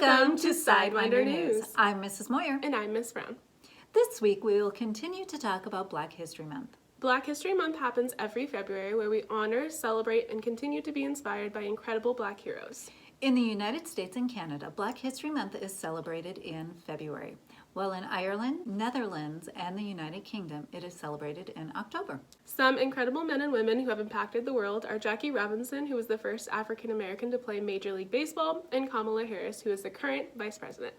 Welcome to Sidewinder News. I'm Mrs. Moyer. And I'm Miss Brown. This week we will continue to talk about Black History Month. Black History Month happens every February where we honor, celebrate, and continue to be inspired by incredible Black heroes. In the United States and Canada, Black History Month is celebrated in February, while in Ireland, Netherlands, and the United Kingdom, it is celebrated in October. Some incredible men and women who have impacted the world are Jackie Robinson, who was the first African American to play Major League Baseball, and Kamala Harris, who is the current Vice President.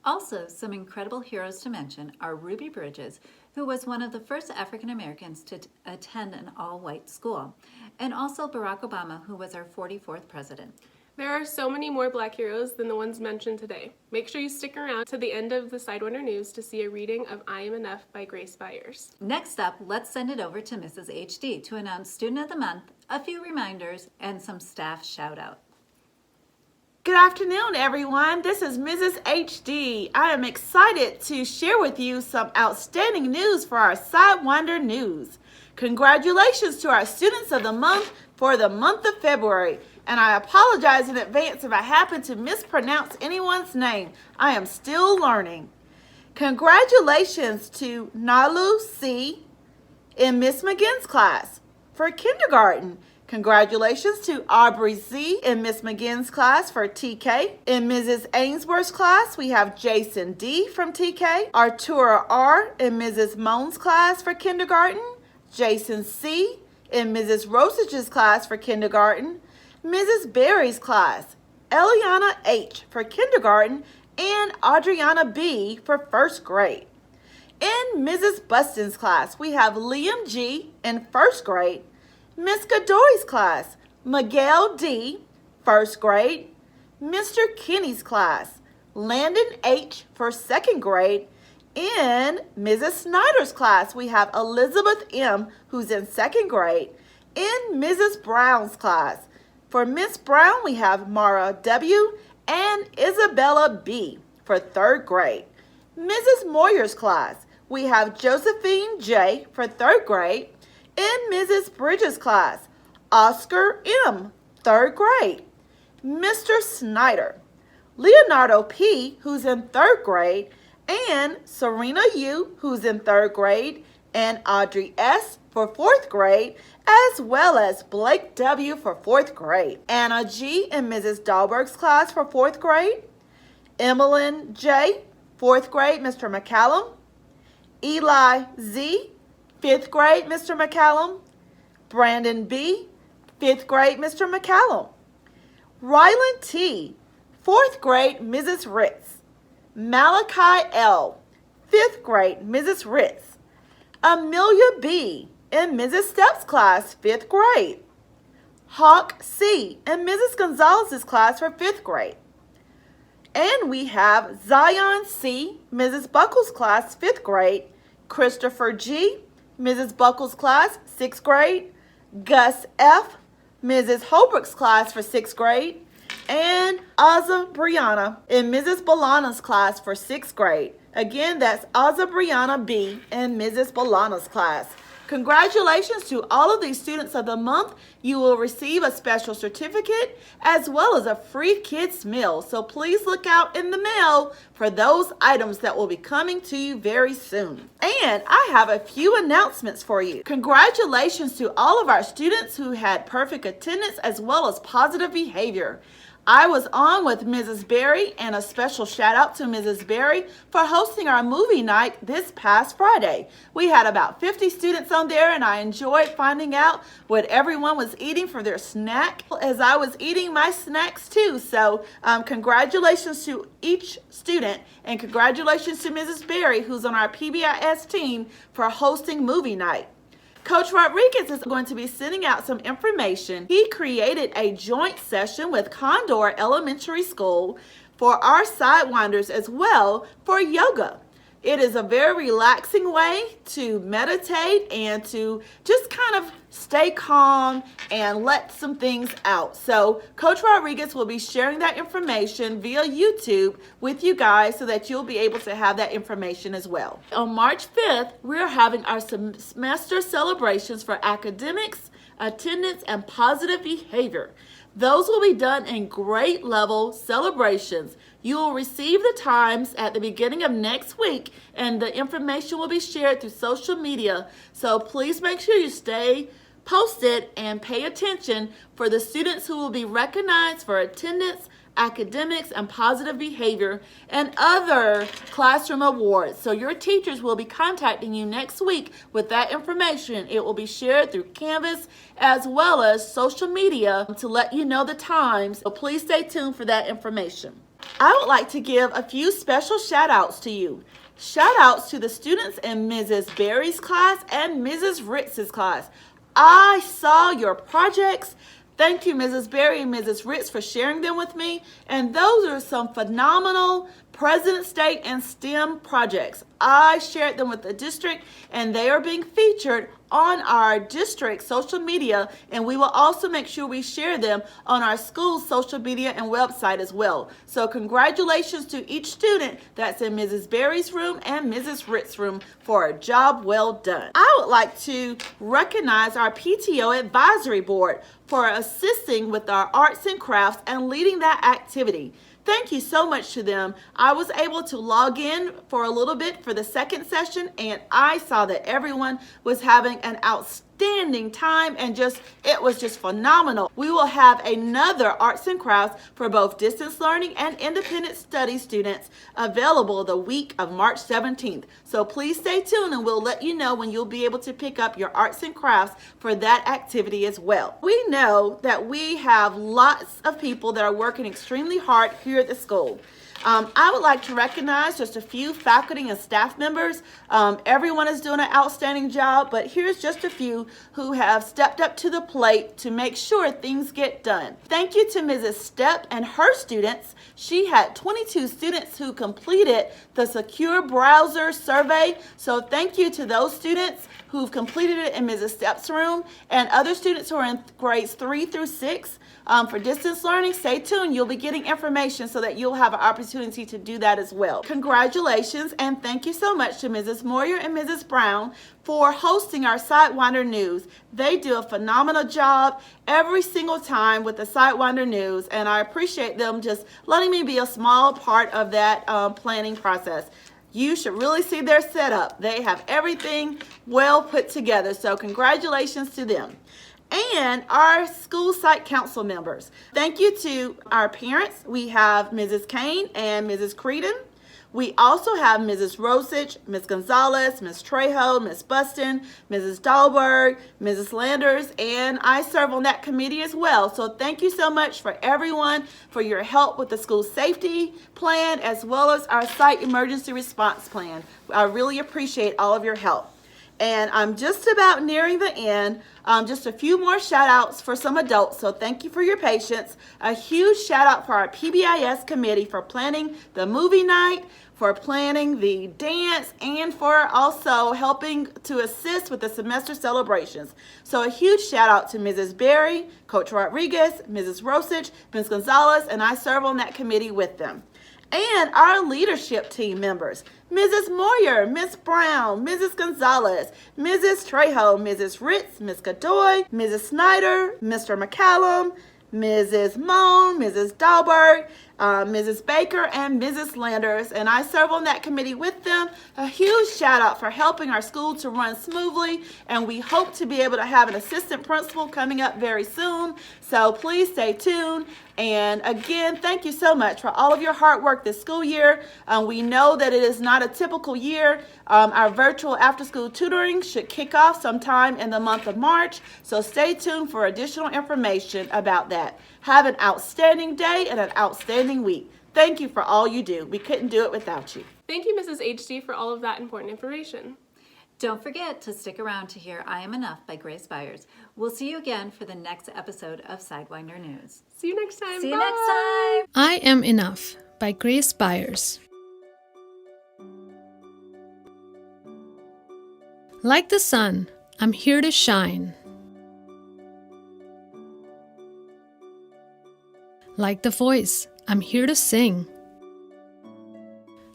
Also, some incredible heroes to mention are Ruby Bridges, who was one of the first African Americans to attend an all-white school, and also Barack Obama, who was our 44th president. There are so many more Black heroes than the ones mentioned today. Make sure you stick around to the end of the Sidewinder News to see a reading of I Am Enough by Grace Byers. Next up, let's send it over to Mrs. HD to announce Student of the Month, a few reminders, and some staff shout-out. Good afternoon, everyone. This is Mrs. HD. I am excited to share with you some outstanding news for our Sidewinder News. Congratulations to our Students of the Month for the month of February. And I apologize in advance if I happen to mispronounce anyone's name. I am still learning. Congratulations to Nalu C. in Miss McGinn's class for kindergarten. Congratulations to Aubrey Z. in Miss McGinn's class for TK. In Mrs. Ainsworth's class, we have Jason D. from TK. Artura R. in Mrs. Moan's class for kindergarten. Jason C. in Mrs. Rosage's class for kindergarten. Mrs. Berry's class, Eliana H. for kindergarten, and Adriana B. for first grade. In Mrs. Buston's class, we have Liam G. in first grade, Miss Godoy's class, Miguel D. first grade, Mr. Kenny's class, Landon H. for second grade. In Mrs. Snyder's class, we have Elizabeth M. who's in second grade. In Mrs. Brown's class, for Miss Brown, we have Mara W. and Isabella B. for third grade. Mrs. Moyer's class, we have Josephine J. for third grade. In Mrs. Bridges' class, Oscar M. third grade. Mr. Snyder, Leonardo P. who's in third grade, and Serena U. who's in third grade, and Audrey S. for fourth grade, as well as Blake W. for fourth grade. Anna G. in Mrs. Dahlberg's class for fourth grade. Emmeline J. fourth grade, Mr. McCallum. Eli Z. fifth grade, Mr. McCallum. Brandon B. fifth grade, Mr. McCallum. Rylan T. fourth grade, Mrs. Ritz. Malachi L. fifth grade, Mrs. Ritz. Amelia B. in Mrs. Stepp's class, 5th grade. Hawk C. in Mrs. Gonzalez's class for 5th grade. And we have Zion C. Mrs. Buckles' class, 5th grade. Christopher G. Mrs. Buckles' class, 6th grade. Gus F. Mrs. Holbrook's class for 6th grade. And Aza Brianna in Mrs. Bolana's class for 6th grade. Again, that's Aza Brianna B. in Mrs. Bolana's class. Congratulations to all of these Students of the Month. You will receive a special certificate as well as a free kids meal. So please look out in the mail for those items that will be coming to you very soon. And I have a few announcements for you. Congratulations to all of our students who had perfect attendance as well as positive behavior. I was on with Mrs. Berry, and a special shout out to Mrs. Berry for hosting our movie night this past Friday. We had about 50 students on there, and I enjoyed finding out what everyone was eating for their snack as I was eating my snacks too. So congratulations to each student, and congratulations to Mrs. Berry, who's on our PBIS team, for hosting movie night. Coach Rodriguez is going to be sending out some information. He created a joint session with Condor Elementary School for our Sidewinders as well for yoga. It is a very relaxing way to meditate and to just kind of stay calm and let some things out. So Coach Rodriguez will be sharing that information via YouTube with you guys so that you'll be able to have that information as well. On March 5th, we're having our semester celebrations for academics, attendance, and positive behavior. Those will be done in grade level celebrations. You will receive the times at the beginning of next week, and the information will be shared through social media. So please make sure you stay posted and pay attention for the students who will be recognized for attendance, academics, and positive behavior, and other classroom awards. So your teachers will be contacting you next week with that information. It will be shared through Canvas as well as social media to let you know the times. So please stay tuned for that information. I would like to give a few special shout outs to you. Shout outs to the students in Mrs. Berry's class and Mrs. Ritz's class. I saw your projects. Thank you, Mrs. Berry and Mrs. Ritz, for sharing them with me. And those are some phenomenal President's Day and STEM projects. I shared them with the district, and they are being featured on our district social media, and we will also make sure we share them on our school's social media and website as well. So congratulations to each student that's in Mrs. Berry's room and Mrs. Ritz's room for a job well done. I would like to recognize our PTO advisory board for assisting with our arts and crafts and leading that activity. Thank you so much to them. I was able to log in for a little bit for the second session, and I saw that everyone was having an outstanding time, and it was just phenomenal. We will have another arts and crafts for both distance learning and independent study students available the week of March 17th. So please stay tuned, and we'll let you know when you'll be able to pick up your arts and crafts for that activity as well. We know that we have lots of people that are working extremely hard here at the school. I would like to recognize just a few faculty and staff members. Everyone is doing an outstanding job, but here's just a few who have stepped up to the plate to make sure things get done. Thank you to Mrs. Stepp and her students. She had 22 students who completed the Secure Browser survey. So thank you to those students who've completed it in Mrs. Stepp's room, and other students who are in grades 3 through 6. For distance learning, stay tuned. You'll be getting information so that you'll have an opportunity to do that as well. Congratulations, and thank you so much to Mrs. Moyer and Mrs. Brown for hosting our Sidewinder News. They do a phenomenal job every single time with the Sidewinder News, and I appreciate them just letting me be a small part of that planning process. You should really see their setup. They have everything well put together, so congratulations to them. And our school site council members. Thank you to our parents. We have Mrs. Kane and Mrs. Creedon. We also have Mrs. Rosich, Ms. Gonzalez, Ms. Trejo, Ms. Buston, Mrs. Dahlberg, Mrs. Landers, and I serve on that committee as well. So thank you so much for everyone for your help with the school safety plan as well as our site emergency response plan. I really appreciate all of your help. And I'm just about nearing the end. Just a few more shout outs for some adults, so thank you for your patience. A huge shout out for our PBIS committee for planning the movie night, for planning the dance, and for also helping to assist with the semester celebrations. So a huge shout out to Mrs. Berry, Coach Rodriguez, Mrs. Rosich, Ms. Gonzalez, and I serve on that committee with them. And our leadership team members, Mrs. Moyer, Ms. Brown, Mrs. Gonzalez, Mrs. Trejo, Mrs. Ritz, Ms. Godoy, Mrs. Snyder, Mr. McCallum, Mrs. Moan, Mrs. Dahlberg, Mrs. Baker, and Mrs. Landers, and I serve on that committee with them. A huge shout out for helping our school to run smoothly, and we hope to be able to have an assistant principal coming up very soon, so please stay tuned. And again, thank you so much for all of your hard work this school year. We know that it is not a typical year. Our virtual after-school tutoring should kick off sometime in the month of March, so stay tuned for additional information about that. Have an outstanding day and an outstanding week. Thank you for all you do. We couldn't do it without you. Thank you, Mrs. HD, for all of that important information. Don't forget to stick around to hear I Am Enough by Grace Byers. We'll see you again for the next episode of Sidewinder News. See you next time. See you Bye. next time. I Am Enough by Grace Byers. Like the sun, I'm here to shine. Like the voice, I'm here to sing.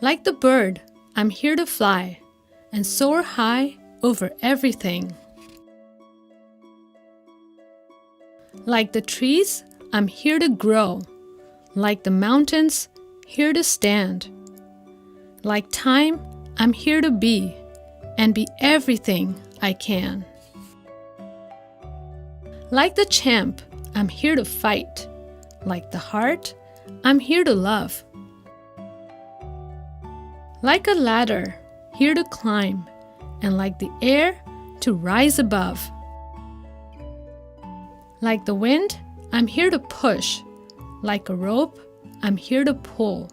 Like the bird, I'm here to fly and soar high over everything. Like the trees, I'm here to grow. Like the mountains, here to stand. Like time, I'm here to be and be everything I can. Like the champ, I'm here to fight. Like the heart, I'm here to love. Like a ladder, here to climb, and like the air, to rise above. Like the wind, I'm here to push. Like a rope, I'm here to pull.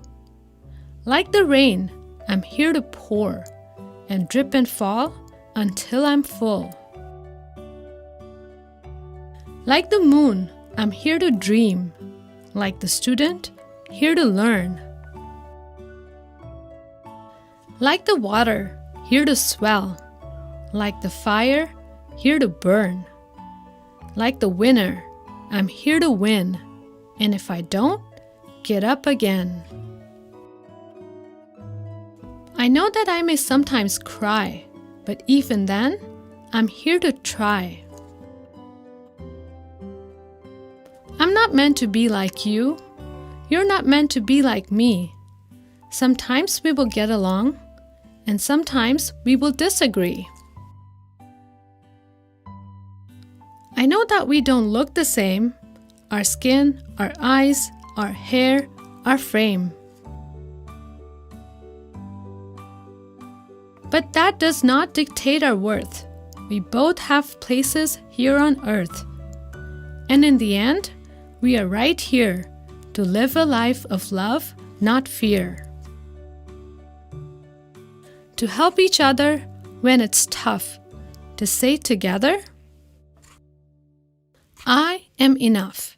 Like the rain, I'm here to pour and drip and fall until I'm full. Like the moon, I'm here to dream. Like the student, here to learn. Like the water, here to swell. Like the fire, here to burn. Like the winner, I'm here to win. And if I don't, get up again. I know that I may sometimes cry, but even then, I'm here to try. I'm not meant to be like you. You're not meant to be like me. Sometimes we will get along, and sometimes we will disagree. I know that we don't look the same. Our skin, our eyes, our hair, our frame. But that does not dictate our worth. We both have places here on earth. And in the end, we are right here to live a life of love, not fear. To help each other when it's tough. To say together, I am enough.